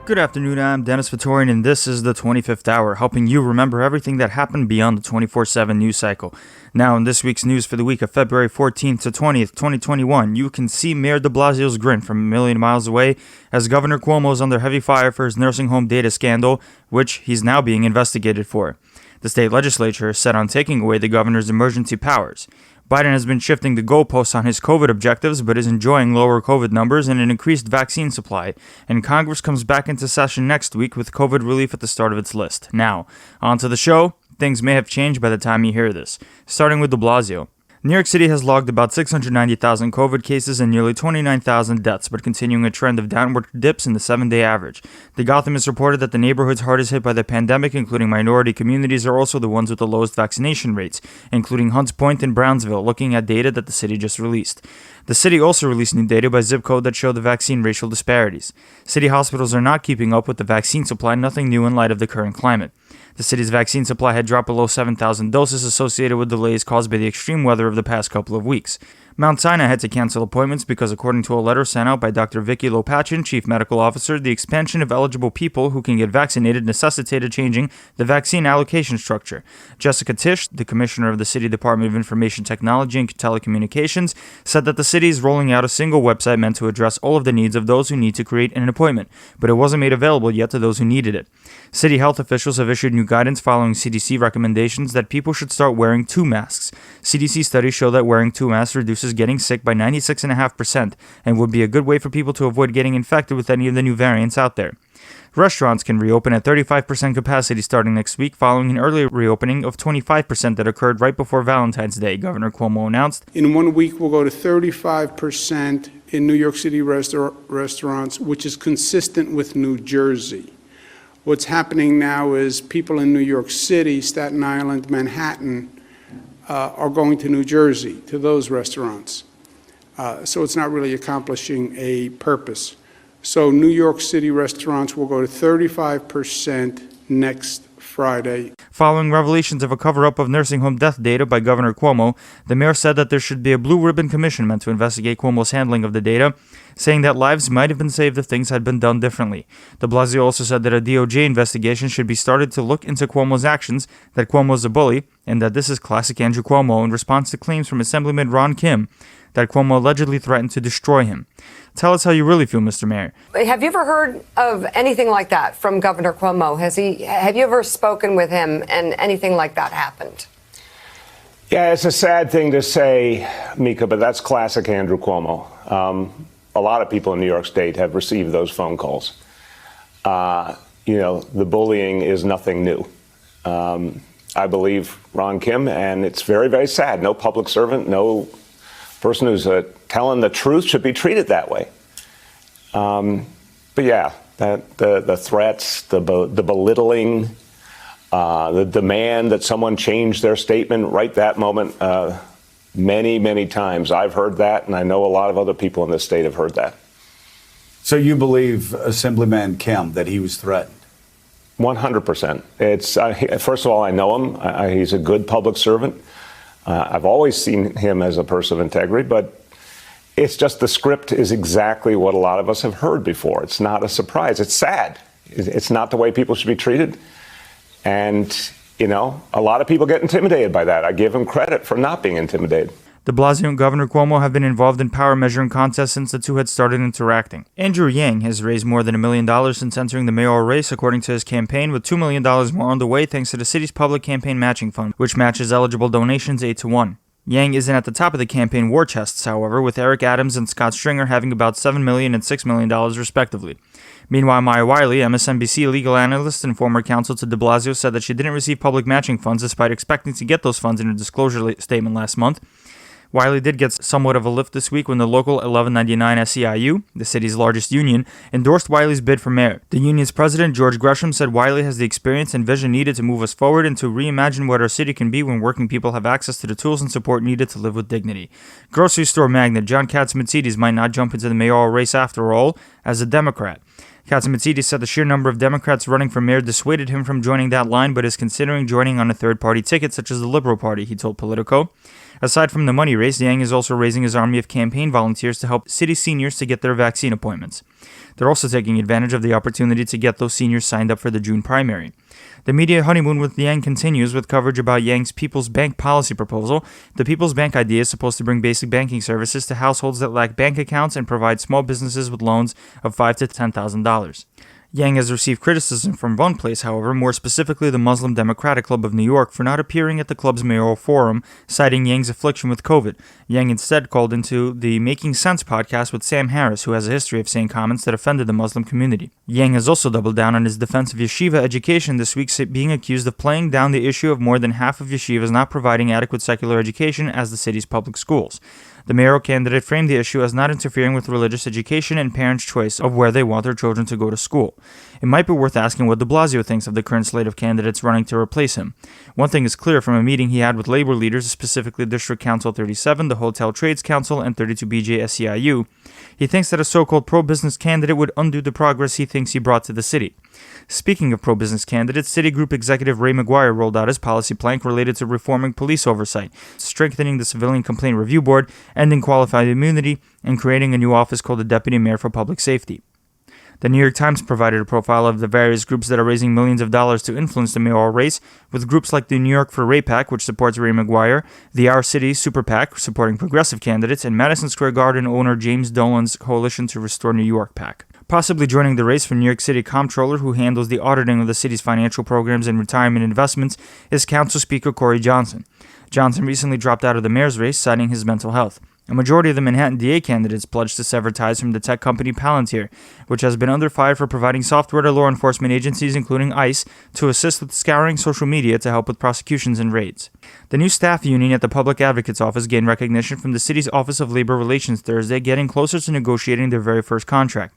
Good afternoon, I'm Dennis Vittorian, and this is the 25th hour, helping you remember everything that happened beyond the 24/7 news cycle. Now, in this week's news for the week of February 14th to 20th, 2021, you can see Mayor de Blasio's grin from a million miles away as Governor Cuomo is under heavy fire for his nursing home data scandal, which he's now being investigated for. The state legislature is set on taking away the governor's emergency powers. Biden has been shifting the goalposts on his COVID objectives, but is enjoying lower COVID numbers and an increased vaccine supply. And Congress comes back into session next week with COVID relief at the start of its list. Now, on to the show. Things may have changed by the time you hear this. Starting with de Blasio. New York City has logged about 690,000 COVID cases and nearly 29,000 deaths, but continuing a trend of downward dips in the 7-day average. The Gothamist reported that the neighborhoods hardest hit by the pandemic, including minority communities, are also the ones with the lowest vaccination rates, including Hunts Point and Brownsville, looking at data that the city just released. The city also released new data by zip code that show the vaccine racial disparities. City hospitals are not keeping up with the vaccine supply, nothing new in light of the current climate. The city's vaccine supply had dropped below 7,000 doses associated with delays caused by the extreme weather of the past couple of weeks. Mount Sinai had to cancel appointments because, according to a letter sent out by Dr. Vicky Lopachin, Chief Medical Officer, the expansion of eligible people who can get vaccinated necessitated changing the vaccine allocation structure. Jessica Tisch, the commissioner of the City Department of Information Technology and Telecommunications, said that the city is rolling out a single website meant to address all of the needs of those who need to create an appointment, but it wasn't made available yet to those who needed it. City health officials have issued new guidance following CDC recommendations that people should start wearing 2 masks. CDC studies show that wearing 2 masks reduces getting sick by 96.5% and would be a good way for people to avoid getting infected with any of the new variants out there. Restaurants can reopen at 35% capacity starting next week following an earlier reopening of 25% that occurred right before Valentine's Day, Governor Cuomo announced. In 1 week, we'll go to 35% in New York City restaurants, which is consistent with New Jersey. What's happening now is people in New York City, Staten Island, Manhattan, are going to New Jersey, to those restaurants. So it's not really accomplishing a purpose. So New York City restaurants will go to 35% next Friday. Following revelations of a cover-up of nursing home death data by Governor Cuomo, the mayor said that there should be a blue ribbon commission meant to investigate Cuomo's handling of the data, saying that lives might have been saved if things had been done differently. De Blasio also said that a DOJ investigation should be started to look into Cuomo's actions, that Cuomo's a bully, and that this is classic Andrew Cuomo in response to claims from Assemblyman Ron Kim that Cuomo allegedly threatened to destroy him. Tell us how you really feel, Mr. Mayor. Have you ever heard of anything like that from Governor Cuomo? Have you ever spoken with him and anything like that happened? Yeah, it's a sad thing to say, Mika, but that's classic Andrew Cuomo. A lot of people in New York State have received those phone calls. The bullying is nothing new. I believe Ron Kim, and it's very, very sad. No public servant, no person who's telling the truth should be treated that way. But yeah, the threats, the belittling, the demand that someone change their statement right that moment, many, many times I've heard that, and I know a lot of other people in this state have heard that. So you believe Assemblyman Kim that he was threatened? 100%. It's first of all, I know him. He's a good public servant. I've always seen him as a person of integrity, but it's just the script is exactly what a lot of us have heard before. It's not a surprise. It's sad. It's not the way people should be treated. And, a lot of people get intimidated by that. I give him credit for not being intimidated. De Blasio and Governor Cuomo have been involved in power measuring contests since the two had started interacting. Andrew Yang has raised more than $1 million since entering the mayoral race, according to his campaign, with $2 million more on the way thanks to the city's public campaign matching fund, which matches eligible donations 8-1. Yang isn't at the top of the campaign war chests, however, with Eric Adams and Scott Stringer having about $7 million and $6 million respectively. Meanwhile, Maya Wiley, MSNBC legal analyst and former counsel to de Blasio, said that she didn't receive public matching funds despite expecting to get those funds in a disclosure statement last month. Wiley did get somewhat of a lift this week when the local 1199 SEIU, the city's largest union, endorsed Wiley's bid for mayor. The union's president, George Gresham, said Wiley has the experience and vision needed to move us forward and to reimagine what our city can be when working people have access to the tools and support needed to live with dignity. Grocery store magnate John Katsimatidis might not jump into the mayoral race after all as a Democrat. Katsimatidis said the sheer number of Democrats running for mayor dissuaded him from joining that line, but is considering joining on a third-party ticket such as the Liberal Party, he told Politico. Aside from the money raised, Yang is also raising his army of campaign volunteers to help city seniors to get their vaccine appointments. They're also taking advantage of the opportunity to get those seniors signed up for the June primary. The media honeymoon with Yang continues with coverage about Yang's People's Bank policy proposal. The People's Bank idea is supposed to bring basic banking services to households that lack bank accounts and provide small businesses with loans of $5,000 to $10,000. Yang has received criticism from one place, however, more specifically the Muslim Democratic Club of New York, for not appearing at the club's mayoral forum, citing Yang's affliction with COVID. Yang instead called into the Making Sense podcast with Sam Harris, who has a history of saying comments that offended the Muslim community. Yang has also doubled down on his defense of yeshiva education this week, being accused of playing down the issue of more than half of yeshivas not providing adequate secular education as the city's public schools. The mayoral candidate framed the issue as not interfering with religious education and parents' choice of where they want their children to go to school. It might be worth asking what de Blasio thinks of the current slate of candidates running to replace him. One thing is clear from a meeting he had with labor leaders, specifically District Council 37, the Hotel Trades Council, and 32BJ SEIU. He thinks that a so-called pro-business candidate would undo the progress he thinks he brought to the city. Speaking of pro-business candidates, Citigroup executive Ray McGuire rolled out his policy plank related to reforming police oversight, strengthening the Civilian Complaint Review Board, ending qualified immunity, and creating a new office called the Deputy Mayor for Public Safety. The New York Times provided a profile of the various groups that are raising millions of dollars to influence the mayoral race, with groups like the New York for Ray PAC, which supports Ray McGuire, the Our City Super PAC, supporting progressive candidates, and Madison Square Garden owner James Dolan's Coalition to Restore New York PAC. Possibly joining the race for New York City Comptroller, who handles the auditing of the city's financial programs and retirement investments, is Council Speaker Corey Johnson. Johnson recently dropped out of the mayor's race, citing his mental health. A majority of the Manhattan DA candidates pledged to sever ties from the tech company Palantir, which has been under fire for providing software to law enforcement agencies, including ICE, to assist with scouring social media to help with prosecutions and raids. The new staff union at the Public Advocate's Office gained recognition from the city's Office of Labor Relations Thursday, getting closer to negotiating their very first contract.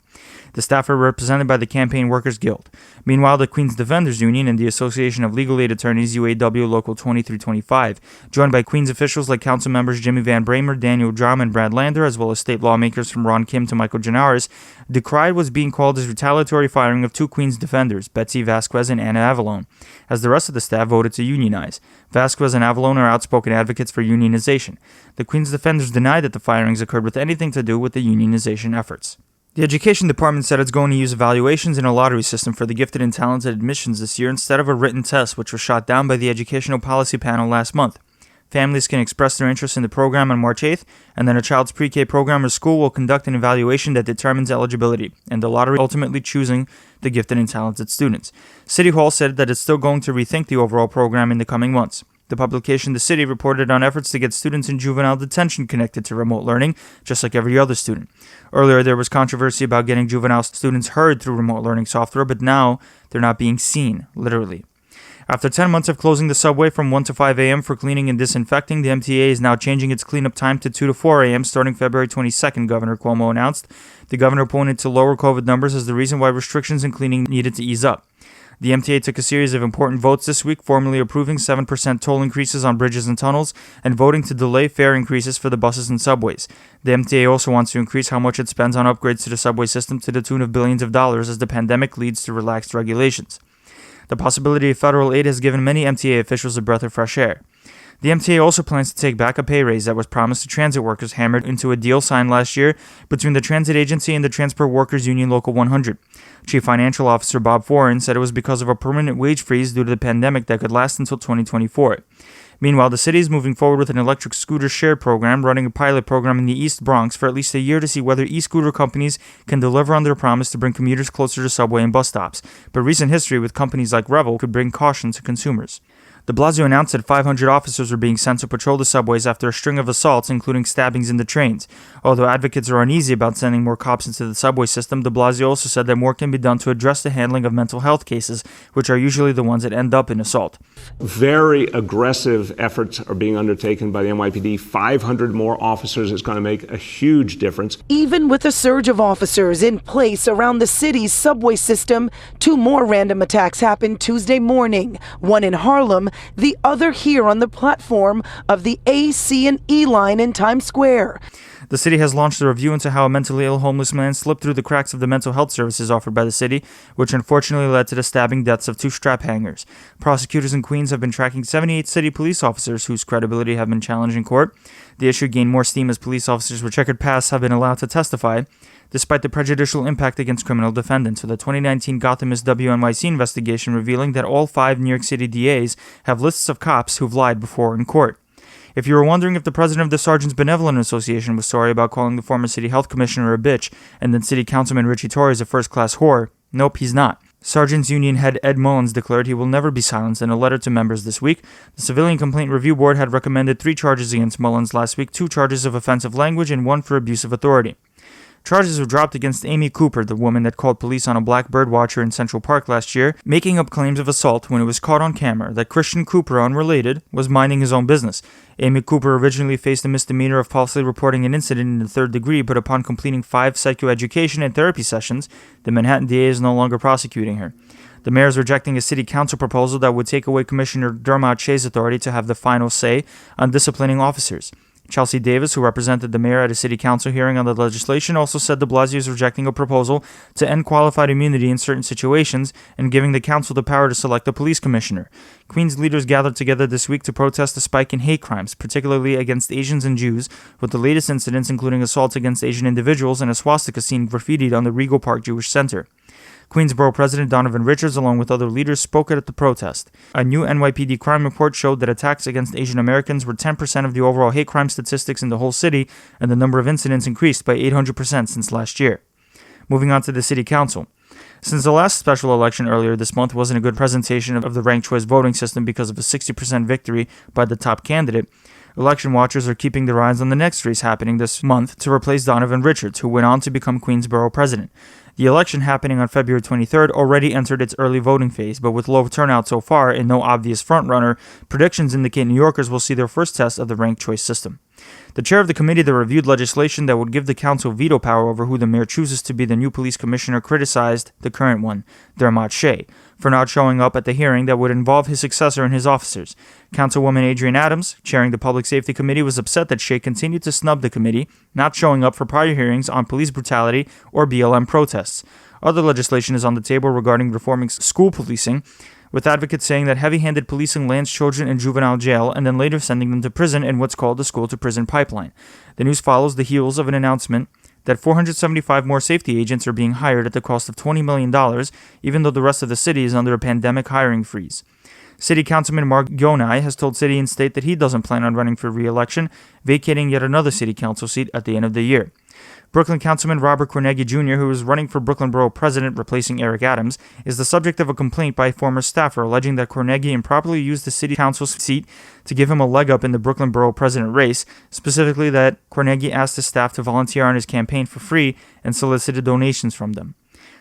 The staff are represented by the Campaign Workers Guild. Meanwhile, the Queens Defenders Union and the Association of Legal Aid Attorneys UAW Local 2325, joined by Queens officials like council members Jimmy Van Bramer, Daniel Drum, and Brad Lander, as well as state lawmakers from Ron Kim to Michael Genaris, decried what's being called as retaliatory firing of two Queens defenders, Betsy Vasquez and Anna Avalone, as the rest of the staff voted to unionize. Vasquez and Avalone are outspoken advocates for unionization. The Queens Defenders denied that the firings occurred with anything to do with the unionization efforts. The Education Department said it's going to use evaluations in a lottery system for the gifted and talented admissions this year instead of a written test, which was shot down by the Educational Policy Panel last month. Families can express their interest in the program on March 8th, and then a child's pre-K program or school will conduct an evaluation that determines eligibility, and the lottery ultimately choosing the gifted and talented students. City Hall said that it's still going to rethink the overall program in the coming months. The publication The City reported on efforts to get students in juvenile detention connected to remote learning, just like every other student. Earlier, there was controversy about getting juvenile students heard through remote learning software, but now they're not being seen, literally. After 10 months of closing the subway from 1 to 5 a.m. for cleaning and disinfecting, the MTA is now changing its cleanup time to 2 to 4 a.m. starting February 22nd, Governor Cuomo announced. The governor pointed to lower COVID numbers as the reason why restrictions in cleaning needed to ease up. The MTA took a series of important votes this week, formally approving 7% toll increases on bridges and tunnels and voting to delay fare increases for the buses and subways. The MTA also wants to increase how much it spends on upgrades to the subway system to the tune of billions of dollars as the pandemic leads to relaxed regulations. The possibility of federal aid has given many MTA officials a breath of fresh air. The MTA also plans to take back a pay raise that was promised to transit workers hammered into a deal signed last year between the transit agency and the Transport Workers Union Local 100. Chief Financial Officer Bob Foran said it was because of a permanent wage freeze due to the pandemic that could last until 2024. Meanwhile, the city is moving forward with an electric scooter share program, running a pilot program in the East Bronx for at least a year to see whether e-scooter companies can deliver on their promise to bring commuters closer to subway and bus stops. But recent history with companies like Revel could bring caution to consumers. De Blasio announced that 500 officers were being sent to patrol the subways after a string of assaults, including stabbings in the trains. Although advocates are uneasy about sending more cops into the subway system, de Blasio also said that more can be done to address the handling of mental health cases, which are usually the ones that end up in assault. Very aggressive efforts are being undertaken by the NYPD. 500 more officers is going to make a huge difference. Even with a surge of officers in place around the city's subway system, 2 more random attacks happened Tuesday morning, one in Harlem, the other here on the platform of the A, C, and E line in Times Square. The city has launched a review into how a mentally ill homeless man slipped through the cracks of the mental health services offered by the city, which unfortunately led to the stabbing deaths of 2 strap hangers. Prosecutors in Queens have been tracking 78 city police officers whose credibility have been challenged in court. The issue gained more steam as police officers with checkered pasts have been allowed to testify, despite the prejudicial impact against criminal defendants, with the 2019 Gothamist WNYC investigation revealing that all 5 New York City DAs have lists of cops who've lied before in court. If you were wondering if the president of the Sergeants Benevolent Association was sorry about calling the former city health commissioner a bitch and then city councilman Richie Torres a first-class whore, nope, he's not. Sergeants Union head Ed Mullins declared he will never be silenced in a letter to members this week. The Civilian Complaint Review Board had recommended 3 charges against Mullins last week, 2 charges of offensive language and 1 for abuse of authority. Charges were dropped against Amy Cooper, the woman that called police on a black bird watcher in Central Park last year, making up claims of assault when it was caught on camera that Christian Cooper, unrelated, was minding his own business. Amy Cooper originally faced a misdemeanor of falsely reporting an incident in the 3rd degree, but upon completing 5 psychoeducation and therapy sessions, the Manhattan DA is no longer prosecuting her. The mayor is rejecting a city council proposal that would take away Commissioner Dermot Shea's authority to have the final say on disciplining officers. Chelsea Davis, who represented the mayor at a city council hearing on the legislation, also said de Blasio is rejecting a proposal to end qualified immunity in certain situations and giving the council the power to select a police commissioner. Queens leaders gathered together this week to protest the spike in hate crimes, particularly against Asians and Jews, with the latest incidents including assaults against Asian individuals and a swastika seen graffitied on the Regal Park Jewish Center. Queens Borough President Donovan Richards, along with other leaders, spoke at the protest. A new NYPD crime report showed that attacks against Asian Americans were 10% of the overall hate crime statistics in the whole city, and the number of incidents increased by 800% since last year. Moving on to the City Council. Since the last special election earlier this month wasn't a good presentation of the ranked choice voting system because of a 60% victory by the top candidate, election watchers are keeping their eyes on the next race happening this month to replace Donovan Richards, who went on to become Queens Borough President. The election happening on February 23rd already entered its early voting phase, but with low turnout so far and no obvious frontrunner, predictions indicate New Yorkers will see their first test of the ranked choice system. The chair of the committee that reviewed legislation that would give the council veto power over who the mayor chooses to be the new police commissioner criticized the current one, Dermot Shea, for not showing up at the hearing that would involve his successor and his officers. Councilwoman Adrienne Adams, chairing the Public Safety Committee, was upset that Shea continued to snub the committee, not showing up for prior hearings on police brutality or BLM protests. Other legislation is on the table regarding reforming school policing, with advocates saying that heavy-handed policing lands children in juvenile jail and then later sending them to prison in what's called the school-to-prison pipeline. The news follows the heels of an announcement that 475 more safety agents are being hired at the cost of $20 million, even though the rest of the city is under a pandemic hiring freeze. City Councilman Mark Gionai has told City and State that he doesn't plan on running for re-election, vacating yet another city council seat at the end of the year. Brooklyn Councilman Robert Corneghi Jr., who is running for Brooklyn Borough President replacing Eric Adams, is the subject of a complaint by a former staffer alleging that Corneghi improperly used the city council seat to give him a leg up in the Brooklyn Borough President race, specifically that Corneghi asked his staff to volunteer on his campaign for free and solicited donations from them.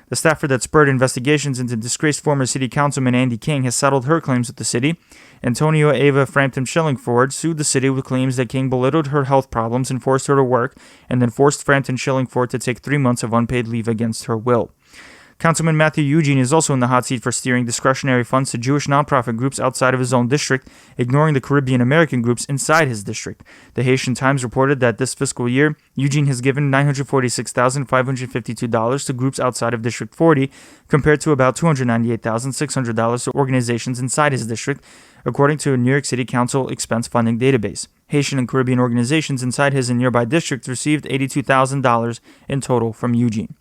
The staffer that spurred investigations into disgraced former city councilman Andy King has settled her claims with the city. Antonia Ava Frampton Shillingford sued the city with claims that King belittled her health problems and forced her to work, and then forced Frampton Shillingford to take 3 months of unpaid leave against her will. Councilman Matthew Eugene is also in the hot seat for steering discretionary funds to Jewish nonprofit groups outside of his own district, ignoring the Caribbean American groups inside his district. The Haitian Times reported that this fiscal year, Eugene has given $946,552 to groups outside of District 40, compared to about $298,600 to organizations inside his district, according to a New York City Council expense funding database. Haitian and Caribbean organizations inside his and nearby districts received $82,000 in total from Eugene.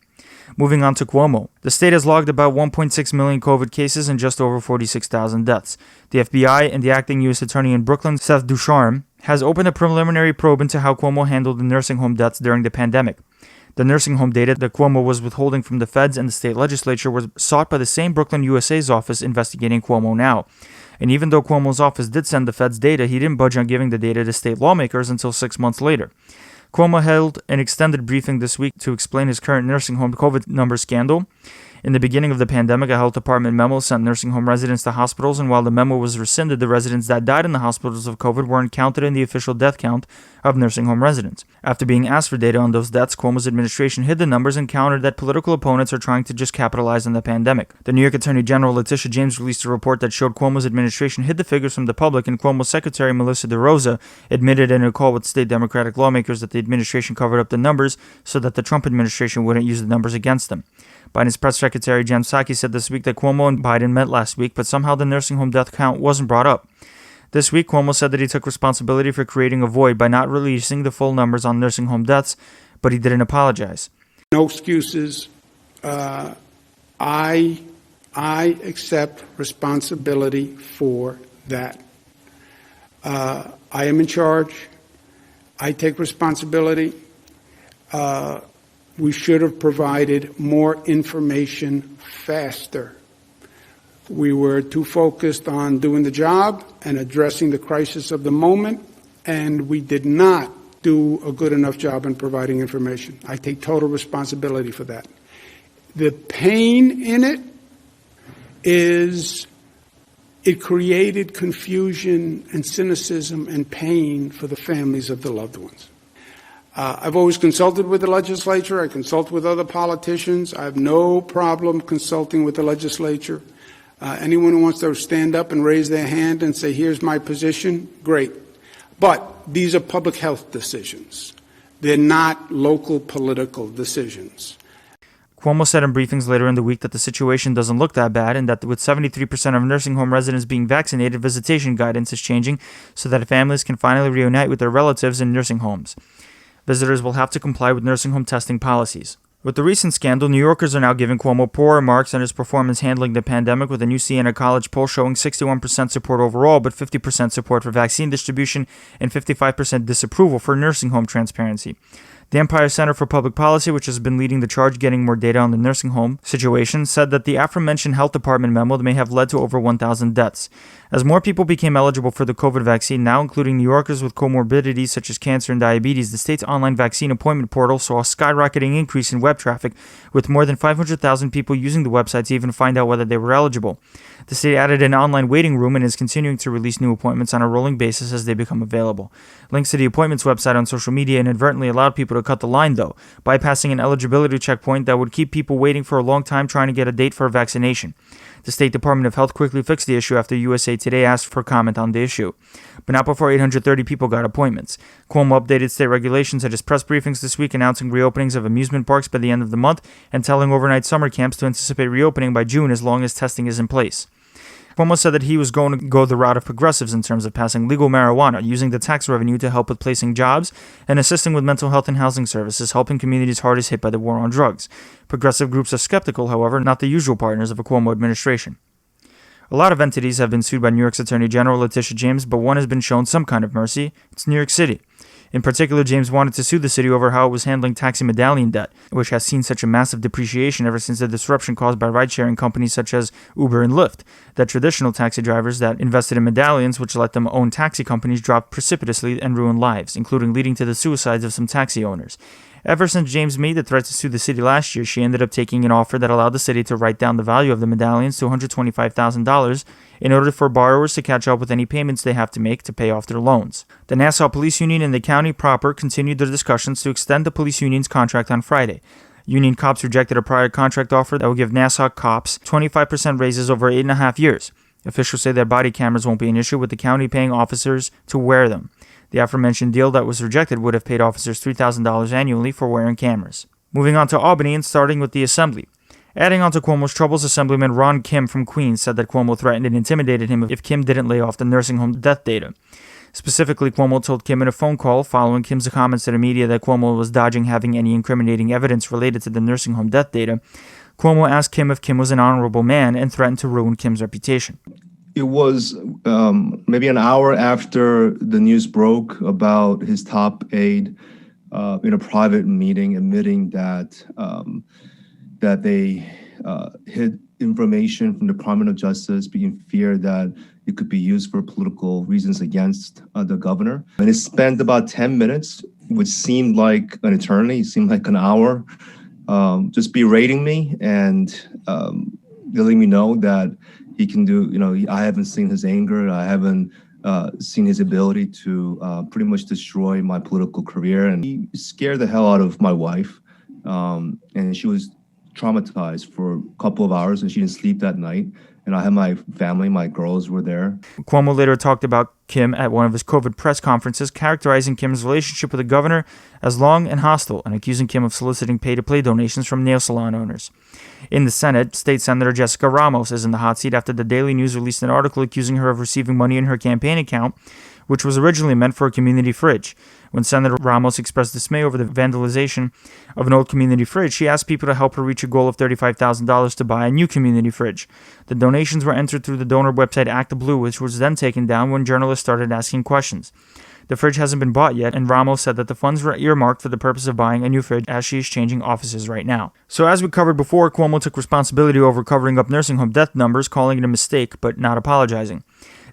Moving on to Cuomo. The state has logged about 1.6 million COVID cases and just over 46,000 deaths. The FBI and the acting U.S. Attorney in Brooklyn, Seth Ducharme, has opened a preliminary probe into how Cuomo handled the nursing home deaths during the pandemic. The nursing home data that Cuomo was withholding from the feds and the state legislature was sought by the same Brooklyn USA's office investigating Cuomo now. And even though Cuomo's office did send the feds data, he didn't budge on giving the data to state lawmakers until 6 months later. Cuomo held an extended briefing this week to explain his current nursing home COVID number scandal. In the beginning of the pandemic, a health department memo sent nursing home residents to hospitals, and while the memo was rescinded, the residents that died in the hospitals of COVID weren't counted in the official death count of nursing home residents. After being asked for data on those deaths, Cuomo's administration hid the numbers and countered that political opponents are trying to just capitalize on the pandemic. The New York Attorney General Letitia James released a report that showed Cuomo's administration hid the figures from the public, and Cuomo's secretary Melissa DeRosa admitted in a call with state Democratic lawmakers that the administration covered up the numbers so that the Trump administration wouldn't use the numbers against them. Biden's press secretary Jen Psaki said this week that Cuomo and Biden met last week, but somehow the nursing home death count wasn't brought up. This week, Cuomo said that he took responsibility for creating a void by not releasing the full numbers on nursing home deaths, but he didn't apologize. No excuses. I accept responsibility for that. I am in charge. I take responsibility. We should have provided more information faster. We were too focused on doing the job and addressing the crisis of the moment, and we did not do a good enough job in providing information. I take total responsibility for that. The pain in it is it created confusion and cynicism and pain for the families of the loved ones. I've always consulted with the legislature. I consult with other politicians. I have no problem consulting with the legislature. Anyone who wants to stand up and raise their hand and say, here's my position, great. But these are public health decisions. They're not local political decisions. Cuomo said in briefings later in the week that the situation doesn't look that bad and that with 73% of nursing home residents being vaccinated, visitation guidance is changing so that families can finally reunite with their relatives in nursing homes. Visitors will have to comply with nursing home testing policies. With the recent scandal, New Yorkers are now giving Cuomo poor remarks on his performance handling the pandemic, with a new Siena College poll showing 61% support overall, but 50% support for vaccine distribution and 55% disapproval for nursing home transparency. The Empire Center for Public Policy, which has been leading the charge getting more data on the nursing home situation, said that the aforementioned health department memo may have led to over 1,000 deaths. As more people became eligible for the COVID vaccine, now including New Yorkers with comorbidities such as cancer and diabetes, the state's online vaccine appointment portal saw a skyrocketing increase in web traffic, with more than 500,000 people using the website to even find out whether they were eligible. The state added an online waiting room and is continuing to release new appointments on a rolling basis as they become available. Links to the appointments website on social media inadvertently allowed people to cut the line, though, bypassing an eligibility checkpoint that would keep people waiting for a long time trying to get a date for a vaccination. The State Department of Health quickly fixed the issue after USA Today asked for comment on the issue, but not before 830 people got appointments. Cuomo updated state regulations at his press briefings this week, announcing reopenings of amusement parks by the end of the month and telling overnight summer camps to anticipate reopening by June as long as testing is in place. Cuomo said that he was going to go the route of progressives in terms of passing legal marijuana, using the tax revenue to help with placing jobs, and assisting with mental health and housing services, helping communities hardest hit by the war on drugs. Progressive groups are skeptical, however, not the usual partners of a Cuomo administration. A lot of entities have been sued by New York's Attorney General Letitia James, but one has been shown some kind of mercy. It's New York City. In particular, James wanted to sue the city over how it was handling taxi medallion debt, which has seen such a massive depreciation ever since the disruption caused by ride-sharing companies such as Uber and Lyft. That traditional taxi drivers that invested in medallions, which let them own taxi companies, dropped precipitously and ruined lives, including leading to the suicides of some taxi owners. Ever since James made the threat to sue the city last year, she ended up taking an offer that allowed the city to write down the value of the medallions to $125,000 in order for borrowers to catch up with any payments they have to make to pay off their loans. The Nassau Police Union and the county proper continued their discussions to extend the police union's contract on Friday. Union cops rejected a prior contract offer that would give Nassau cops 25% raises over 8.5 years. Officials say that body cameras won't be an issue, with the county paying officers to wear them. The aforementioned deal that was rejected would have paid officers $3,000 annually for wearing cameras. Moving on to Albany and starting with the Assembly. Adding on to Cuomo's troubles, Assemblyman Ron Kim from Queens said that Cuomo threatened and intimidated him if Kim didn't lay off the nursing home death data. Specifically, Cuomo told Kim in a phone call following Kim's comments to the media that Cuomo was dodging having any incriminating evidence related to the nursing home death data. Cuomo asked Kim if Kim was an honorable man and threatened to ruin Kim's reputation. It was maybe an hour after the news broke about his top aide in a private meeting admitting that that they hid information from the Department of Justice, being feared that it could be used for political reasons against the governor. And it spent about 10 minutes, which seemed like an eternity, seemed like an hour. just berating me and letting me know that he can do, I haven't seen his anger. I haven't seen his ability to pretty much destroy my political career. And he scared the hell out of my wife. And she was traumatized for a couple of hours and she didn't sleep that night. And I had my family, my girls were there. Cuomo later talked about Kim at one of his COVID press conferences, characterizing Kim's relationship with the governor as long and hostile and accusing Kim of soliciting pay-to-play donations from nail salon owners. In the Senate, State Senator Jessica Ramos is in the hot seat after the Daily News released an article accusing her of receiving money in her campaign account, which was originally meant for a community fridge. When Senator Ramos expressed dismay over the vandalization of an old community fridge, she asked people to help her reach a goal of $35,000 to buy a new community fridge. The donations were entered through the donor website ActBlue, which was then taken down when journalists started asking questions. The fridge hasn't been bought yet, and Ramos said that the funds were earmarked for the purpose of buying a new fridge as she is changing offices right now. So as we covered before, Cuomo took responsibility over covering up nursing home death numbers, calling it a mistake, but not apologizing.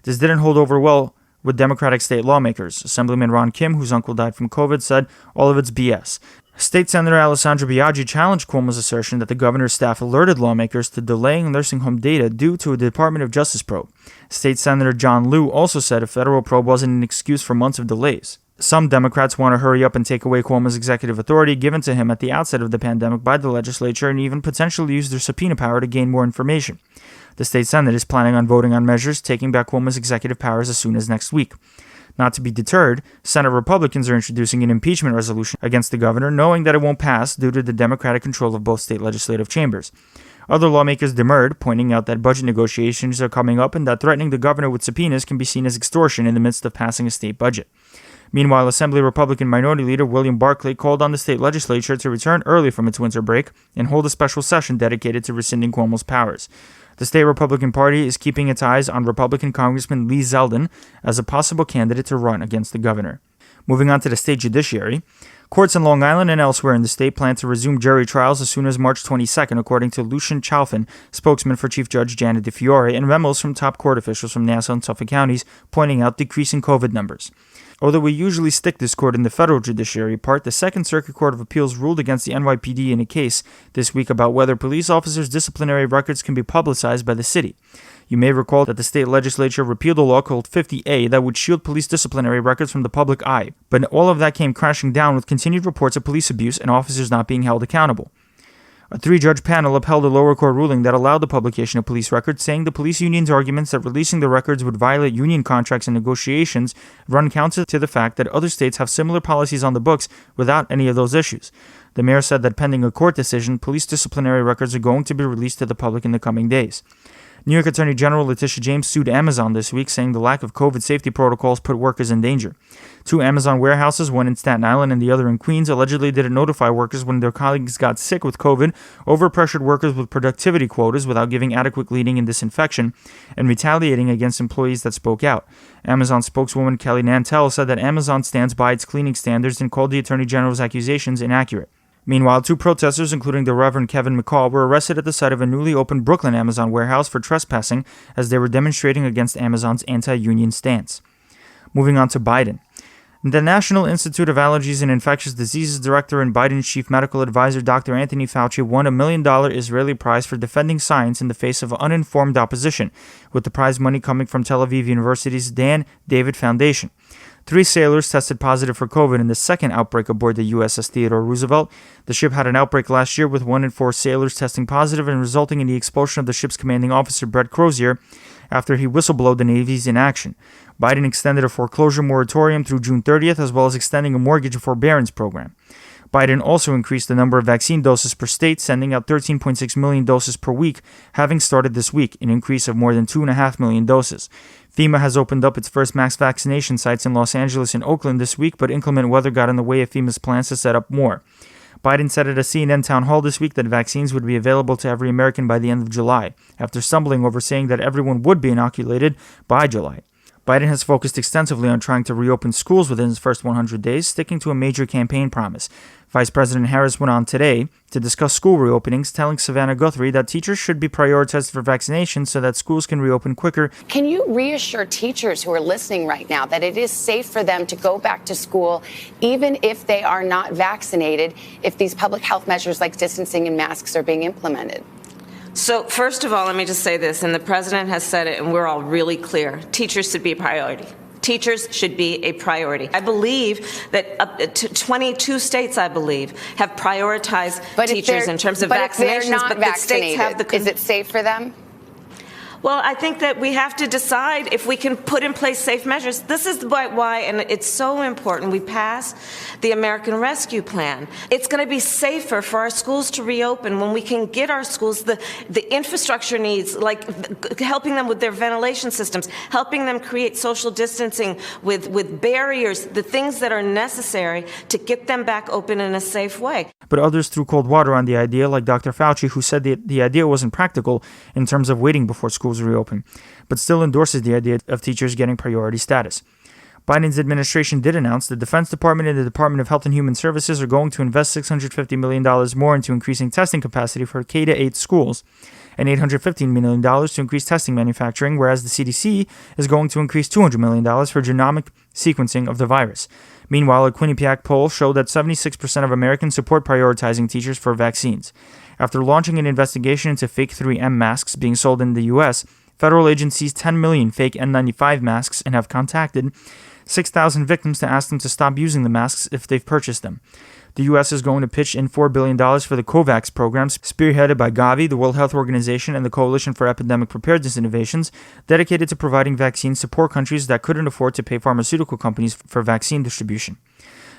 This didn't hold over well with Democratic state lawmakers. Assemblyman Ron Kim, whose uncle died from COVID, said all of it's BS. State Senator Alessandra Biaggi challenged Cuomo's assertion that the governor's staff alerted lawmakers to delaying nursing home data due to a Department of Justice probe. State Senator John Liu also said a federal probe wasn't an excuse for months of delays. Some Democrats want to hurry up and take away Cuomo's executive authority given to him at the outset of the pandemic by the legislature and even potentially use their subpoena power to gain more information. The state Senate is planning on voting on measures taking back Cuomo's executive powers as soon as next week. Not to be deterred, Senate Republicans are introducing an impeachment resolution against the governor, knowing that it won't pass due to the Democratic control of both state legislative chambers. Other lawmakers demurred, pointing out that budget negotiations are coming up and that threatening the governor with subpoenas can be seen as extortion in the midst of passing a state budget. Meanwhile, Assembly Republican Minority Leader William Barclay called on the state legislature to return early from its winter break and hold a special session dedicated to rescinding Cuomo's powers. The state Republican Party is keeping its eyes on Republican Congressman Lee Zeldin as a possible candidate to run against the governor. Moving on to the state judiciary, courts in Long Island and elsewhere in the state plan to resume jury trials as soon as March 22nd, according to Lucian Chalfin, spokesman for Chief Judge Janet DeFiore, and memos from top court officials from Nassau and Suffolk counties pointing out decreasing COVID numbers. Although we usually stick this court in the federal judiciary part, the Second Circuit Court of Appeals ruled against the NYPD in a case this week about whether police officers' disciplinary records can be publicized by the city. You may recall that the state legislature repealed a law called 50A that would shield police disciplinary records from the public eye, but all of that came crashing down with continued reports of police abuse and officers not being held accountable. A 3-judge panel upheld a lower court ruling that allowed the publication of police records, saying the police union's arguments that releasing the records would violate union contracts and negotiations run counter to the fact that other states have similar policies on the books without any of those issues. The mayor said that pending a court decision, police disciplinary records are going to be released to the public in the coming days. New York Attorney General Letitia James sued Amazon this week, saying the lack of COVID safety protocols put workers in danger. 2 Amazon warehouses, one in Staten Island and the other in Queens, allegedly didn't notify workers when their colleagues got sick with COVID, overpressured workers with productivity quotas without giving adequate cleaning and disinfection, and retaliating against employees that spoke out. Amazon spokeswoman Kelly Nantel said that Amazon stands by its cleaning standards and called the Attorney General's accusations inaccurate. Meanwhile, 2 protesters, including the Reverend Kevin McCall, were arrested at the site of a newly opened Brooklyn Amazon warehouse for trespassing as they were demonstrating against Amazon's anti-union stance. Moving on to Biden. The National Institute of Allergies and Infectious Diseases Director and Biden's chief medical advisor, Dr. Anthony Fauci, won a $1 million Israeli prize for defending science in the face of uninformed opposition, with the prize money coming from Tel Aviv University's Dan David Foundation. 3 sailors tested positive for COVID in the second outbreak aboard the USS Theodore Roosevelt. The ship had an outbreak last year with 1 in 4 sailors testing positive and resulting in the expulsion of the ship's commanding officer, Brett Crozier, after he whistleblowed the Navy's inaction. Biden extended a foreclosure moratorium through June 30th, as well as extending a mortgage forbearance program. Biden also increased the number of vaccine doses per state, sending out 13.6 million doses per week, having started this week, an increase of more than 2.5 million doses. FEMA has opened up its first mass vaccination sites in Los Angeles and Oakland this week, but inclement weather got in the way of FEMA's plans to set up more. Biden said at a CNN town hall this week that vaccines would be available to every American by the end of July, after stumbling over saying that everyone would be inoculated by July. Biden has focused extensively on trying to reopen schools within his first 100 days, sticking to a major campaign promise. Vice President Harris went on today to discuss school reopenings, telling Savannah Guthrie that teachers should be prioritized for vaccination so that schools can reopen quicker. Can you reassure teachers who are listening right now that it is safe for them to go back to school, even if they are not vaccinated, if these public health measures like distancing and masks are being implemented? So first of all, let me just say this, and the president has said it, and we're all really clear. Teachers should be a priority. Teachers should be a priority. I believe that up to 22 states, I believe, have prioritized teachers in terms of vaccinations, but the states have the... Is it safe for them? Well, I think that we have to decide if we can put in place safe measures. This is why, and it's so important, we pass the American Rescue Plan. It's going to be safer for our schools to reopen when we can get our schools the infrastructure needs, like helping them with their ventilation systems, helping them create social distancing with barriers, the things that are necessary to get them back open in a safe way. But others threw cold water on the idea, like Dr. Fauci, who said the idea wasn't practical in terms of waiting before schools reopen, but still endorses the idea of teachers getting priority status. Biden's administration did announce the Defense Department and the Department of Health and Human Services are going to invest $650 million more into increasing testing capacity for K-8 schools and $815 million to increase testing manufacturing, whereas the CDC is going to increase $200 million for genomic sequencing of the virus. Meanwhile, a Quinnipiac poll showed that 76% of Americans support prioritizing teachers for vaccines. After launching an investigation into fake 3M masks being sold in the U.S., federal agencies 10 million fake N95 masks and have contacted 6,000 victims to ask them to stop using the masks if they've purchased them. The U.S. is going to pitch in $4 billion for the COVAX program, spearheaded by Gavi, the World Health Organization, and the Coalition for Epidemic Preparedness Innovations, dedicated to providing vaccines to poor countries that couldn't afford to pay pharmaceutical companies for vaccine distribution.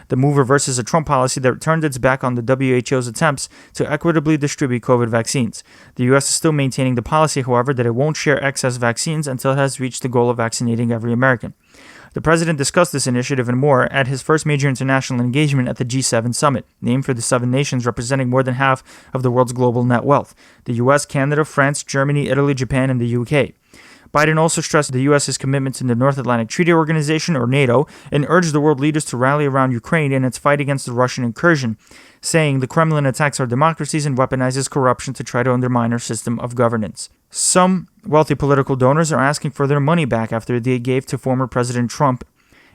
The move reverses a Trump policy that turned its back on the WHO's attempts to equitably distribute COVID vaccines. The U.S. is still maintaining the policy, however, that it won't share excess vaccines until it has reached the goal of vaccinating every American. The president discussed this initiative and more at his first major international engagement at the G7 summit, named for the 7 nations representing more than half of the world's global net wealth: the U.S., Canada, France, Germany, Italy, Japan, and the U.K. Biden also stressed the U.S.'s commitment to the North Atlantic Treaty Organization, or NATO, and urged the world leaders to rally around Ukraine in its fight against the Russian incursion, saying the Kremlin attacks our democracies and weaponizes corruption to try to undermine our system of governance. Some wealthy political donors are asking for their money back after they gave to former President Trump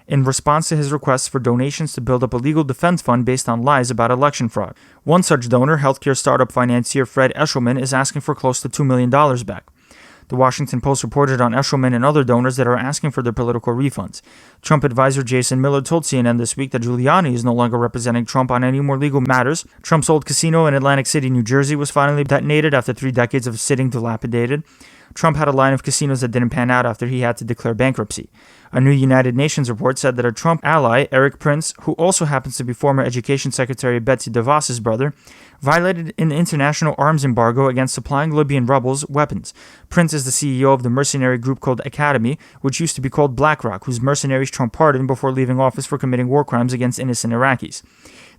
in response to his requests for donations to build up a legal defense fund based on lies about election fraud. One such donor, healthcare startup financier Fred Eshelman, is asking for close to $2 million back. The Washington Post reported on Eshelman and other donors that are asking for their political refunds. Trump advisor Jason Miller told CNN this week that Giuliani is no longer representing Trump on any more legal matters. Trump's old casino in Atlantic City, New Jersey was finally detonated after 3 decades of sitting dilapidated. Trump had a line of casinos that didn't pan out after he had to declare bankruptcy. A new United Nations report said that a Trump ally, Eric Prince, who also happens to be former Education Secretary Betsy DeVos's brother, violated an international arms embargo against supplying Libyan rebels weapons. Prince is the CEO of the mercenary group called Academy, which used to be called BlackRock, whose mercenaries Trump pardoned before leaving office for committing war crimes against innocent Iraqis.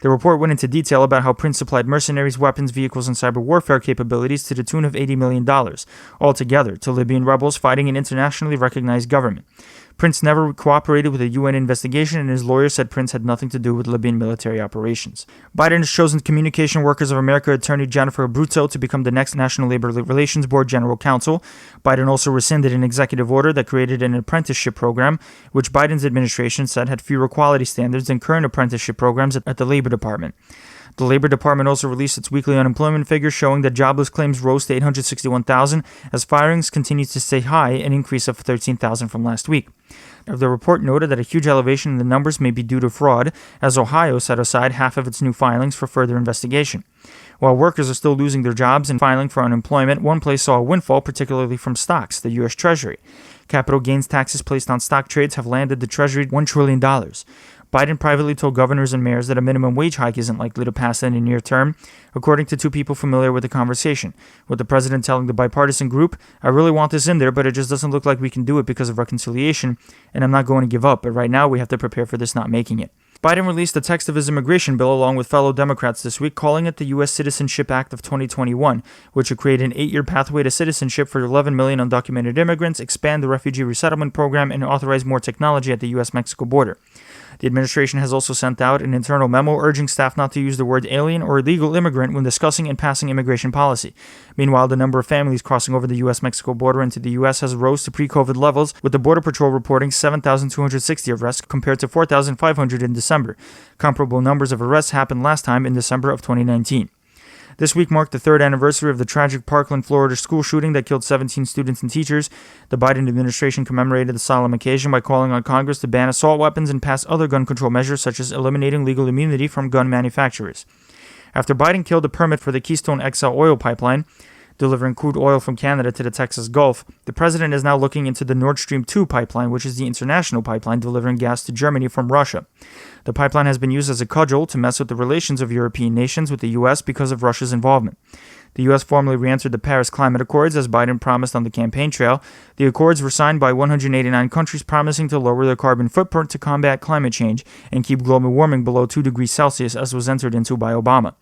The report went into detail about how Prince supplied mercenaries, weapons, vehicles, and cyber warfare capabilities to the tune of $80 million, altogether, to Libyan rebels fighting an internationally recognized government. Prince never cooperated with a UN investigation, and his lawyer said Prince had nothing to do with Libyan military operations. Biden has chosen Communication Workers of America attorney Jennifer Abruzzo to become the next National Labor Relations Board General Counsel. Biden also rescinded an executive order that created an apprenticeship program, which Biden's administration said had fewer quality standards than current apprenticeship programs at the Labor Department. The Labor Department also released its weekly unemployment figures, showing that jobless claims rose to 861,000 as firings continued to stay high, an increase of 13,000 from last week. The report noted that a huge elevation in the numbers may be due to fraud, as Ohio set aside half of its new filings for further investigation. While workers are still losing their jobs and filing for unemployment, one place saw a windfall, particularly from stocks, the U.S. Treasury. Capital gains taxes placed on stock trades have landed the Treasury $1 trillion. Biden privately told governors and mayors that a minimum wage hike isn't likely to pass in the near term, according to 2 people familiar with the conversation, with the president telling the bipartisan group, "I really want this in there, but it just doesn't look like we can do it because of reconciliation, and I'm not going to give up, but right now we have to prepare for this not making it." Biden released a text of his immigration bill along with fellow Democrats this week, calling it the U.S. Citizenship Act of 2021, which would create an 8-year pathway to citizenship for 11 million undocumented immigrants, expand the refugee resettlement program, and authorize more technology at the U.S.-Mexico border. The administration has also sent out an internal memo urging staff not to use the word alien or illegal immigrant when discussing and passing immigration policy. Meanwhile, the number of families crossing over the U.S.-Mexico border into the U.S. has rose to pre-COVID levels, with the Border Patrol reporting 7,260 arrests compared to 4,500 in December. Comparable numbers of arrests happened last time in December of 2019. This week marked the third anniversary of the tragic Parkland, Florida school shooting that killed 17 students and teachers. The Biden administration commemorated the solemn occasion by calling on Congress to ban assault weapons and pass other gun control measures such as eliminating legal immunity from gun manufacturers. After Biden killed a permit for the Keystone XL oil pipeline, delivering crude oil from Canada to the Texas Gulf, the president is now looking into the Nord Stream 2 pipeline, which is the international pipeline delivering gas to Germany from Russia. The pipeline has been used as a cudgel to mess with the relations of European nations with the U.S. because of Russia's involvement. The U.S. formally re-entered the Paris Climate Accords as Biden promised on the campaign trail. The accords were signed by 189 countries promising to lower their carbon footprint to combat climate change and keep global warming below 2 degrees Celsius as was entered into by Obama.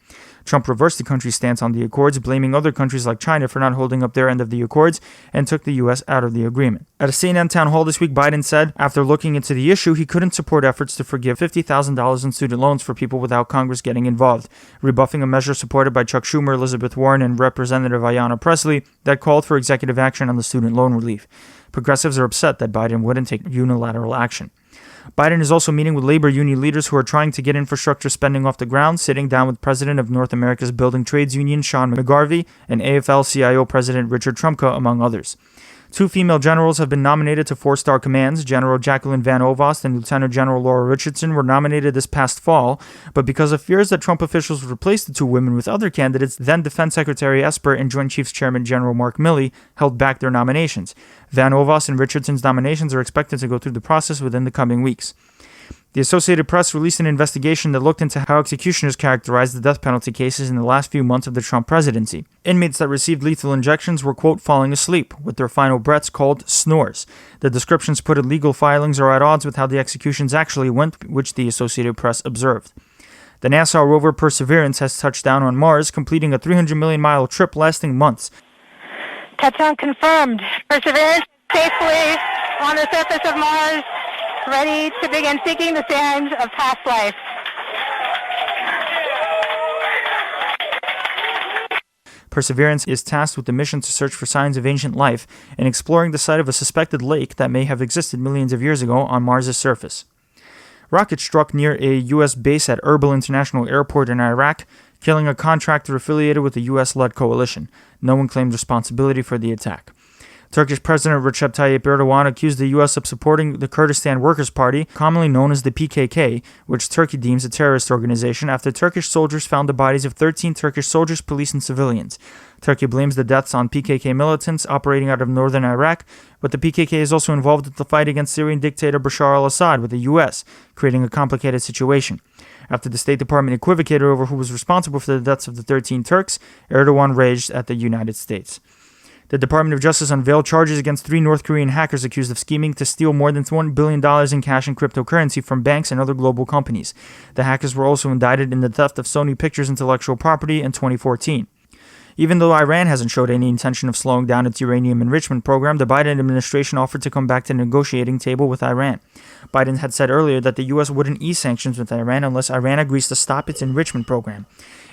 Trump reversed the country's stance on the accords, blaming other countries like China for not holding up their end of the accords, and took the U.S. out of the agreement. At a CNN town hall this week, Biden said, after looking into the issue, he couldn't support efforts to forgive $50,000 in student loans for people without Congress getting involved, rebuffing a measure supported by Chuck Schumer, Elizabeth Warren, and Representative Ayanna Pressley that called for executive action on the student loan relief. Progressives are upset that Biden wouldn't take unilateral action. Biden is also meeting with labor union leaders who are trying to get infrastructure spending off the ground, sitting down with President of North America's Building Trades Union, Sean McGarvey, and AFL-CIO President Richard Trumka, among others. 2 female generals have been nominated to 4-star commands. General Jacqueline Van Ovost and Lieutenant General Laura Richardson were nominated this past fall, but because of fears that Trump officials would replace the 2 women with other candidates, then Defense Secretary Esper and Joint Chiefs Chairman General Mark Milley held back their nominations. Van Ovost and Richardson's nominations are expected to go through the process within the coming weeks. The Associated Press released an investigation that looked into how executioners characterized the death penalty cases in the last few months of the Trump presidency. Inmates that received lethal injections were, quote, falling asleep, with their final breaths called snores. The descriptions put in legal filings are at odds with how the executions actually went, which the Associated Press observed. The NASA rover Perseverance has touched down on Mars, completing a 300 million-mile trip lasting months. Touchdown confirmed. Perseverance safely on the surface of Mars, ready to begin seeking the signs of past life. Perseverance is tasked with the mission to search for signs of ancient life and exploring the site of a suspected lake that may have existed millions of years ago on Mars' surface. Rockets struck near a U.S. base at Erbil International Airport in Iraq, killing a contractor affiliated with the U.S.-led coalition. No one claimed responsibility for the attack. Turkish President Recep Tayyip Erdogan accused the U.S. of supporting the Kurdistan Workers' Party, commonly known as the PKK, which Turkey deems a terrorist organization, after Turkish soldiers found the bodies of 13 Turkish soldiers, police, and civilians. Turkey blames the deaths on PKK militants operating out of northern Iraq, but the PKK is also involved in the fight against Syrian dictator Bashar al-Assad with the U.S., creating a complicated situation. After the State Department equivocated over who was responsible for the deaths of the 13 Turks, Erdogan raged at the United States. The Department of Justice unveiled charges against 3 North Korean hackers accused of scheming to steal more than $1 billion in cash and cryptocurrency from banks and other global companies. The hackers were also indicted in the theft of Sony Pictures intellectual property in 2014. Even though Iran hasn't showed any intention of slowing down its uranium enrichment program, the Biden administration offered to come back to the negotiating table with Iran. Biden had said earlier that the U.S. wouldn't ease sanctions with Iran unless Iran agrees to stop its enrichment program.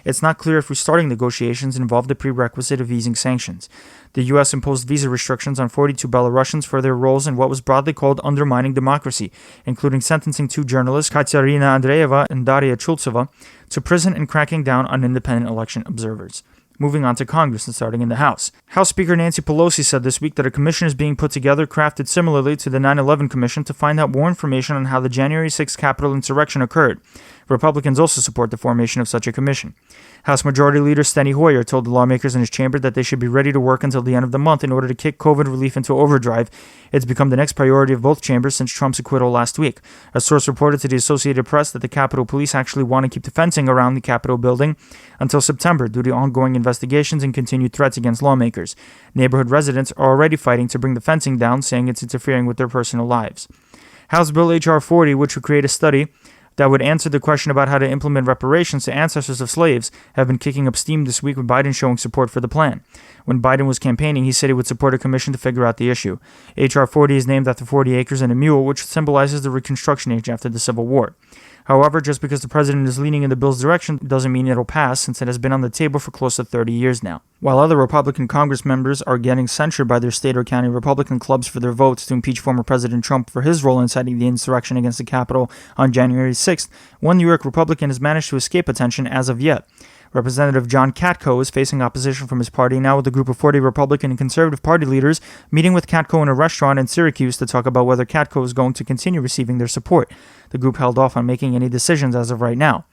It's not clear if restarting negotiations involved the prerequisite of easing sanctions. The U.S. imposed visa restrictions on 42 Belarusians for their roles in what was broadly called undermining democracy, including sentencing 2 journalists, Katerina Andreeva and Daria Chultsova, to prison and cracking down on independent election observers. Moving on to Congress and starting in the House. House Speaker Nancy Pelosi said this week that a commission is being put together crafted similarly to the 9/11 Commission to find out more information on how the January 6th Capitol insurrection occurred. Republicans also support the formation of such a commission. House Majority Leader Steny Hoyer told the lawmakers in his chamber that they should be ready to work until the end of the month in order to kick COVID relief into overdrive. It's become the next priority of both chambers since Trump's acquittal last week. A source reported to the Associated Press that the Capitol Police actually want to keep the fencing around the Capitol building until September due to ongoing investigations and continued threats against lawmakers. Neighborhood residents are already fighting to bring the fencing down, saying it's interfering with their personal lives. House Bill H.R. 40, which would create a study that would answer the question about how to implement reparations to ancestors of slaves have been kicking up steam this week, with Biden showing support for the plan. When Biden was campaigning, he said he would support a commission to figure out the issue. H.R. 40 is named after 40 acres and a mule, which symbolizes the Reconstruction age after the Civil War. However, just because the president is leaning in the bill's direction doesn't mean it'll pass, since it has been on the table for close to 30 years now. While other Republican Congress members are getting censured by their state or county Republican clubs for their votes to impeach former President Trump for his role in inciting the insurrection against the Capitol on January 6th, one New York Republican has managed to escape attention as of yet. Representative John Katko is facing opposition from his party now, with a group of 40 Republican and Conservative Party leaders meeting with Katko in a restaurant in Syracuse to talk about whether Katko is going to continue receiving their support. The group held off on making any decisions as of right now.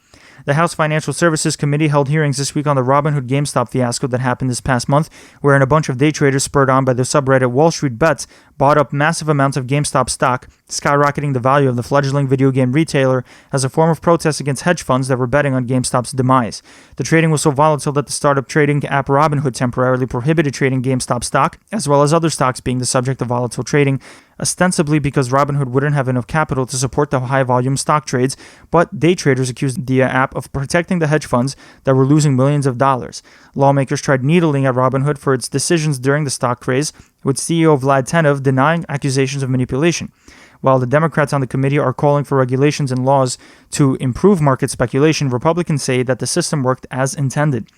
The House Financial Services Committee held hearings this week on the Robinhood GameStop fiasco that happened this past month, wherein a bunch of day traders spurred on by the subreddit Wall Street Bets bought up massive amounts of GameStop stock, skyrocketing the value of the fledgling video game retailer as a form of protest against hedge funds that were betting on GameStop's demise. The trading was so volatile that the startup trading app Robinhood temporarily prohibited trading GameStop stock, as well as other stocks being the subject of volatile trading, ostensibly because Robinhood wouldn't have enough capital to support the high-volume stock trades, but day traders accused the app of protecting the hedge funds that were losing millions of dollars. Lawmakers tried needling at Robinhood for its decisions during the stock craze, with CEO Vlad Tenev denying accusations of manipulation. While the Democrats on the committee are calling for regulations and laws to improve market speculation, Republicans say that the system worked as intended.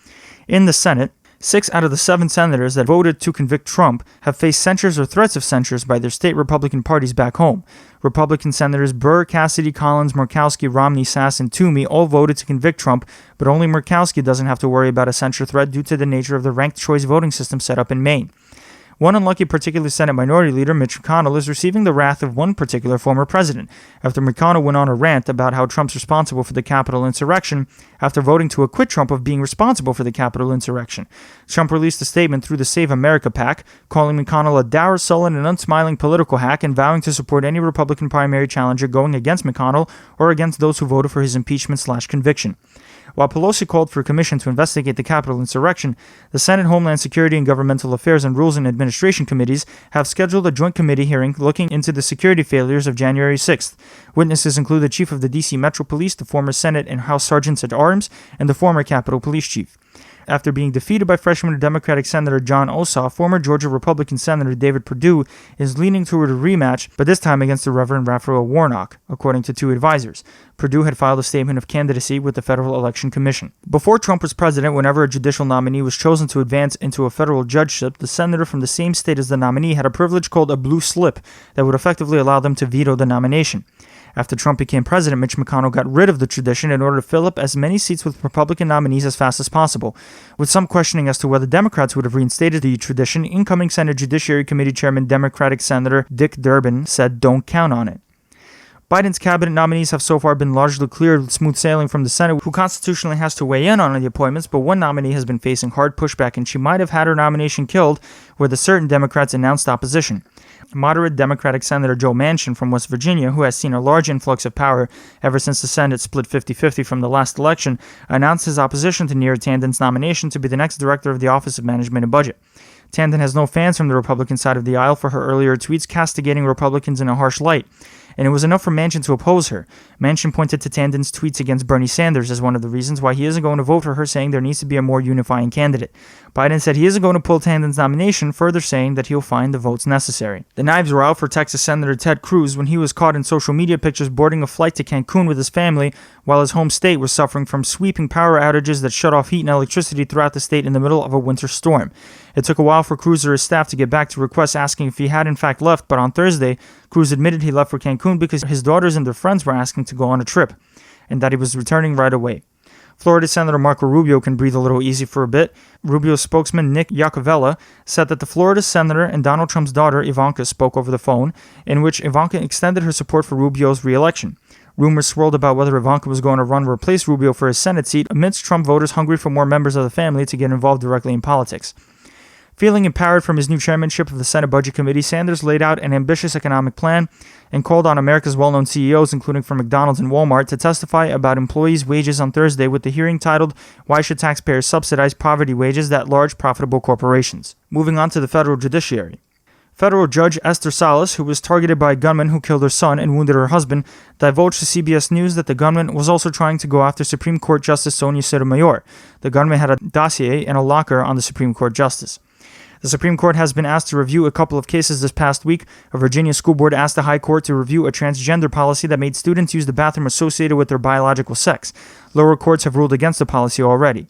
In the Senate, 6 out of the 7 senators that voted to convict Trump have faced censures or threats of censures by their state Republican parties back home. Republican Senators Burr, Cassidy, Collins, Murkowski, Romney, Sass, and Toomey all voted to convict Trump, but only Murkowski doesn't have to worry about a censure threat due to the nature of the ranked choice voting system set up in Maine. One unlucky particular Senate Minority Leader, Mitch McConnell, is receiving the wrath of one particular former president, after McConnell went on a rant about how Trump's responsible for the Capitol insurrection after voting to acquit Trump of being responsible for the Capitol insurrection. Trump released a statement through the Save America PAC, calling McConnell a dour, sullen, and unsmiling political hack and vowing to support any Republican primary challenger going against McConnell or against those who voted for his impeachment/conviction. While Pelosi called for a commission to investigate the Capitol insurrection, the Senate Homeland Security and Governmental Affairs and Rules and Administration Committees have scheduled a joint committee hearing looking into the security failures of January 6th. Witnesses include the chief of the D.C. Metro Police, the former Senate and House Sergeants at Arms, and the former Capitol Police Chief. After being defeated by freshman Democratic Senator John Ossoff, former Georgia Republican Senator David Perdue is leaning toward a rematch, but this time against the Reverend Raphael Warnock, according to 2 advisors. Perdue had filed a statement of candidacy with the Federal Election Commission. Before Trump was president, whenever a judicial nominee was chosen to advance into a federal judgeship, the senator from the same state as the nominee had a privilege called a blue slip that would effectively allow them to veto the nomination. After Trump became president, Mitch McConnell got rid of the tradition in order to fill up as many seats with Republican nominees as fast as possible. With some questioning as to whether Democrats would have reinstated the tradition, incoming Senate Judiciary Committee Chairman Democratic Senator Dick Durbin said, "Don't count on it." Biden's cabinet nominees have so far been largely cleared with smooth sailing from the Senate, who constitutionally has to weigh in on the appointments, but one nominee has been facing hard pushback, and she might have had her nomination killed where the certain Democrats announced opposition. Moderate Democratic Senator Joe Manchin from West Virginia, who has seen a large influx of power ever since the Senate split 50-50 from the last election, announced his opposition to Neera Tanden's nomination to be the next director of the Office of Management and Budget. Tanden has no fans from the Republican side of the aisle for her earlier tweets castigating Republicans in a harsh light, and it was enough for Manchin to oppose her. Manchin pointed to Tanden's tweets against Bernie Sanders as one of the reasons why he isn't going to vote for her, saying there needs to be a more unifying candidate. Biden said he isn't going to pull Tanden's nomination, further saying that he'll find the votes necessary. The knives were out for Texas Senator Ted Cruz when he was caught in social media pictures boarding a flight to Cancun with his family while his home state was suffering from sweeping power outages that shut off heat and electricity throughout the state in the middle of a winter storm. It took a while for Cruz or his staff to get back to requests asking if he had in fact left, but on Thursday, Cruz admitted he left for Cancun because his daughters and their friends were asking to go on a trip, and that he was returning right away. Florida Senator Marco Rubio can breathe a little easy for a bit. Rubio's spokesman Nick Iacovella said that the Florida senator and Donald Trump's daughter Ivanka spoke over the phone, in which Ivanka extended her support for Rubio's re-election. Rumors swirled about whether Ivanka was going to run to replace Rubio for his Senate seat amidst Trump voters hungry for more members of the family to get involved directly in politics. Feeling empowered from his new chairmanship of the Senate Budget Committee, Sanders laid out an ambitious economic plan and called on America's well-known CEOs, including from McDonald's and Walmart, to testify about employees' wages on Thursday with the hearing titled, "Why Should Taxpayers Subsidize Poverty Wages at Large Profitable Corporations?" Moving on to the federal judiciary. Federal Judge Esther Salas, who was targeted by a gunman who killed her son and wounded her husband, divulged to CBS News that the gunman was also trying to go after Supreme Court Justice Sonia Sotomayor. The gunman had a dossier and a locker on the Supreme Court justice. The Supreme Court has been asked to review a couple of cases this past week. A Virginia school board asked the High Court to review a transgender policy that made students use the bathroom associated with their biological sex. Lower courts have ruled against the policy already.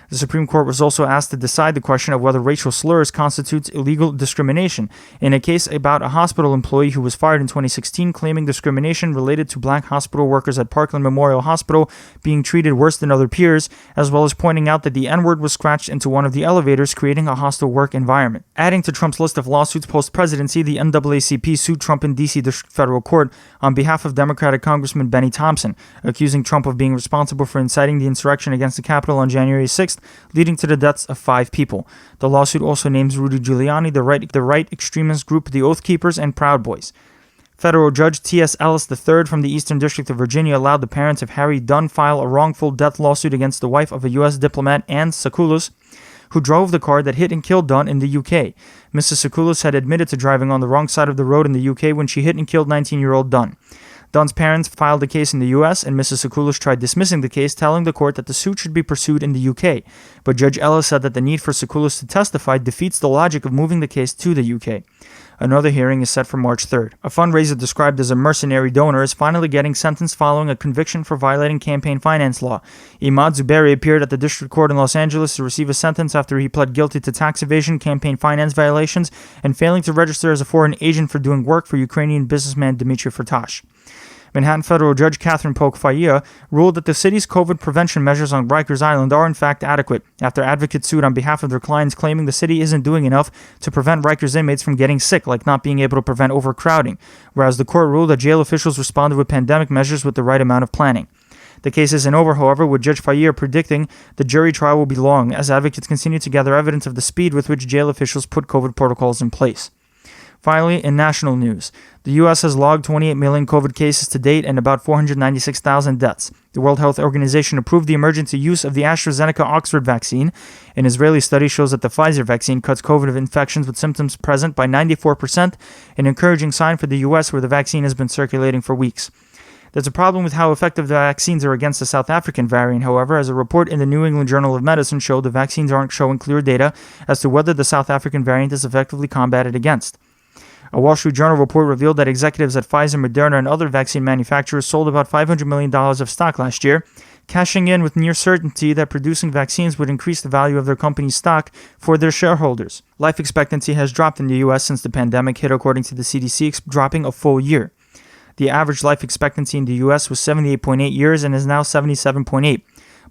The Supreme Court was also asked to decide the question of whether racial slurs constitutes illegal discrimination in a case about a hospital employee who was fired in 2016 claiming discrimination related to black hospital workers at Parkland Memorial Hospital being treated worse than other peers, as well as pointing out that the N-word was scratched into one of the elevators, creating a hostile work environment. Adding to Trump's list of lawsuits post-presidency, the NAACP sued Trump in D.C. District Federal Court on behalf of Democratic Congressman Benny Thompson, accusing Trump of being responsible for inciting the insurrection against the Capitol on January 6th, leading to the deaths of 5 people. The lawsuit also names Rudy Giuliani, the right extremist group The Oath Keepers, and Proud Boys. Federal Judge T.S. Ellis III from the Eastern District of Virginia allowed the parents of Harry Dunn file a wrongful death lawsuit against the wife of a U.S. diplomat, Anne Sakulis, who drove the car that hit and killed Dunn in the UK. Mrs. Sakulis had admitted to driving on the wrong side of the road in the UK when she hit and killed 19-year-old Dunn. Dunn's parents filed the case in the U.S., and Mrs. Sakulis tried dismissing the case, telling the court that the suit should be pursued in the UK. But Judge Ellis said that the need for Sakulis to testify defeats the logic of moving the case to the UK. Another hearing is set for March 3rd. A fundraiser described as a mercenary donor is finally getting sentenced following a conviction for violating campaign finance law. Imad Zuberi appeared at the district court in Los Angeles to receive a sentence after he pled guilty to tax evasion, campaign finance violations, and failing to register as a foreign agent for doing work for Ukrainian businessman Dmitry Firtash. Manhattan Federal Judge Catherine Polk-Failla ruled that the city's COVID prevention measures on Rikers Island are in fact adequate after advocates sued on behalf of their clients claiming the city isn't doing enough to prevent Rikers inmates from getting sick, like not being able to prevent overcrowding, whereas the court ruled that jail officials responded with pandemic measures with the right amount of planning. The case isn't over, however, with Judge Failla predicting the jury trial will be long as advocates continue to gather evidence of the speed with which jail officials put COVID protocols in place. Finally, in national news, the U.S. has logged 28 million COVID cases to date and about 496,000 deaths. The World Health Organization approved the emergency use of the AstraZeneca-Oxford vaccine. An Israeli study shows that the Pfizer vaccine cuts COVID infections with symptoms present by 94%, an encouraging sign for the U.S. where the vaccine has been circulating for weeks. There's a problem with how effective the vaccines are against the South African variant, however, as a report in the New England Journal of Medicine showed the vaccines aren't showing clear data as to whether the South African variant is effectively combated against. A Wall Street Journal report revealed that executives at Pfizer, Moderna, and other vaccine manufacturers sold about $500 million of stock last year, cashing in with near certainty that producing vaccines would increase the value of their company's stock for their shareholders. Life expectancy has dropped in the U.S. since the pandemic hit, according to the CDC, dropping a full year. The average life expectancy in the U.S. was 78.8 years and is now 77.8.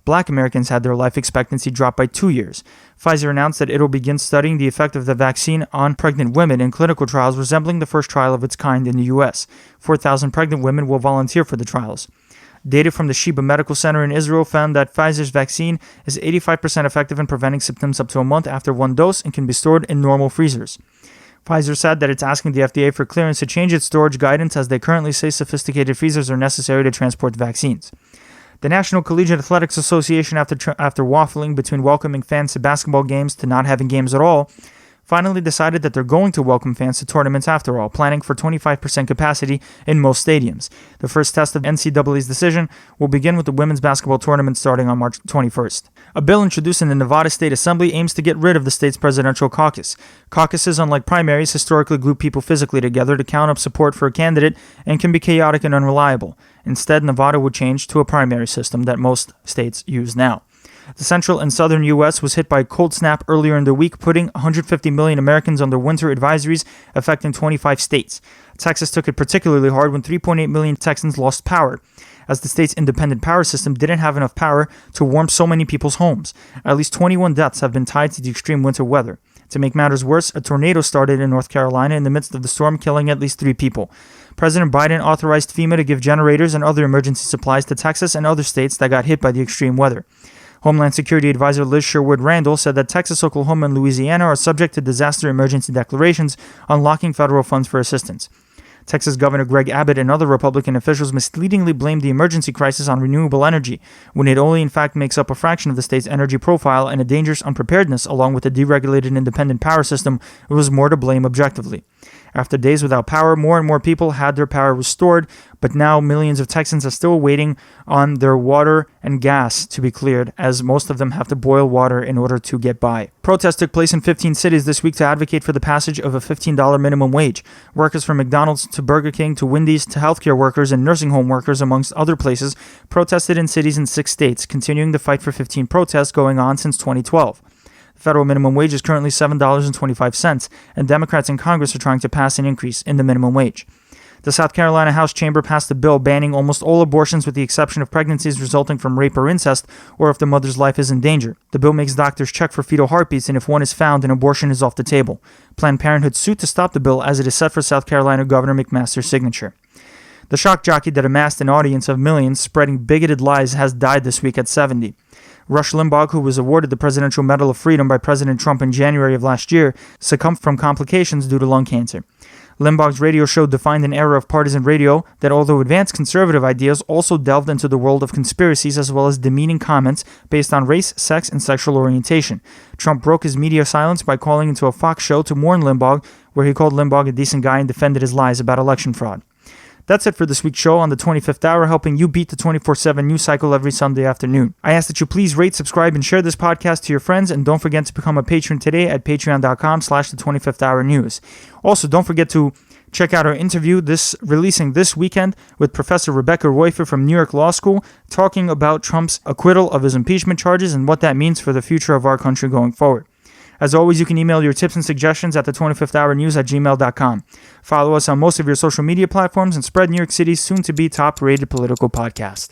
Black Americans had their life expectancy drop by 2 years. Pfizer announced that it will begin studying the effect of the vaccine on pregnant women in clinical trials resembling the first trial of its kind in the U.S. 4,000 pregnant women will volunteer for the trials. Data from the Sheba Medical Center in Israel found that Pfizer's vaccine is 85% effective in preventing symptoms up to a month after one dose and can be stored in normal freezers. Pfizer said that it's asking the FDA for clearance to change its storage guidance as they currently say sophisticated freezers are necessary to transport vaccines. The National Collegiate Athletics Association, after waffling between welcoming fans to basketball games to not having games at all, finally decided that they're going to welcome fans to tournaments after all, planning for 25% capacity in most stadiums. The first test of NCAA's decision will begin with the women's basketball tournament starting on March 21st. A bill introduced in the Nevada State Assembly aims to get rid of the state's presidential caucus. Caucuses, unlike primaries, historically group people physically together to count up support for a candidate and can be chaotic and unreliable. Instead, Nevada would change to a primary system that most states use now. The central and southern U.S. was hit by a cold snap earlier in the week, putting 150 million Americans under winter advisories affecting 25 states. Texas took it particularly hard when 3.8 million Texans lost power, as the state's independent power system didn't have enough power to warm so many people's homes. At least 21 deaths have been tied to the extreme winter weather. To make matters worse, a tornado started in North Carolina in the midst of the storm, killing at least 3 people. President Biden authorized FEMA to give generators and other emergency supplies to Texas and other states that got hit by the extreme weather. Homeland Security Advisor Liz Sherwood Randall said that Texas, Oklahoma, and Louisiana are subject to disaster emergency declarations, unlocking federal funds for assistance. Texas Governor Greg Abbott and other Republican officials misleadingly blamed the emergency crisis on renewable energy, when it only in fact makes up a fraction of the state's energy profile, and a dangerous unpreparedness along with a deregulated independent power system was more to blame objectively. After days without power, more and more people had their power restored, but now millions of Texans are still waiting on their water and gas to be cleared, as most of them have to boil water in order to get by. Protests took place in 15 cities this week to advocate for the passage of a $15 minimum wage. Workers from McDonald's to Burger King to Wendy's to healthcare workers and nursing home workers, amongst other places, protested in cities in 6 states, continuing the fight for 15 protests going on since 2012. The federal minimum wage is currently $7.25, and Democrats in Congress are trying to pass an increase in the minimum wage. The South Carolina House Chamber passed a bill banning almost all abortions with the exception of pregnancies resulting from rape or incest, or if the mother's life is in danger. The bill makes doctors check for fetal heartbeats, and if one is found, an abortion is off the table. Planned Parenthood sued to stop the bill, as it is set for South Carolina Governor McMaster's signature. The shock jockey that amassed an audience of millions spreading bigoted lies has died this week at 70. Rush Limbaugh, who was awarded the Presidential Medal of Freedom by President Trump in January of last year, succumbed from complications due to lung cancer. Limbaugh's radio show defined an era of partisan radio that, although advanced conservative ideas, also delved into the world of conspiracies as well as demeaning comments based on race, sex, and sexual orientation. Trump broke his media silence by calling into a Fox show to warn Limbaugh, where he called Limbaugh a decent guy and defended his lies about election fraud. That's it for this week's show on the 25th hour, helping you beat the 24/7 news cycle every Sunday afternoon. I ask that you please rate, subscribe, and share this podcast to your friends, and don't forget to become a patron today at patreon.com/the25th-hour-news. Also, don't forget to check out our interview releasing this weekend with Professor Rebecca Roifer from New York Law School, talking about Trump's acquittal of his impeachment charges and what that means for the future of our country going forward. As always, you can email your tips and suggestions at the25thhournews@gmail.com. Follow us on most of your social media platforms and spread New York City's soon-to-be top-rated political podcast.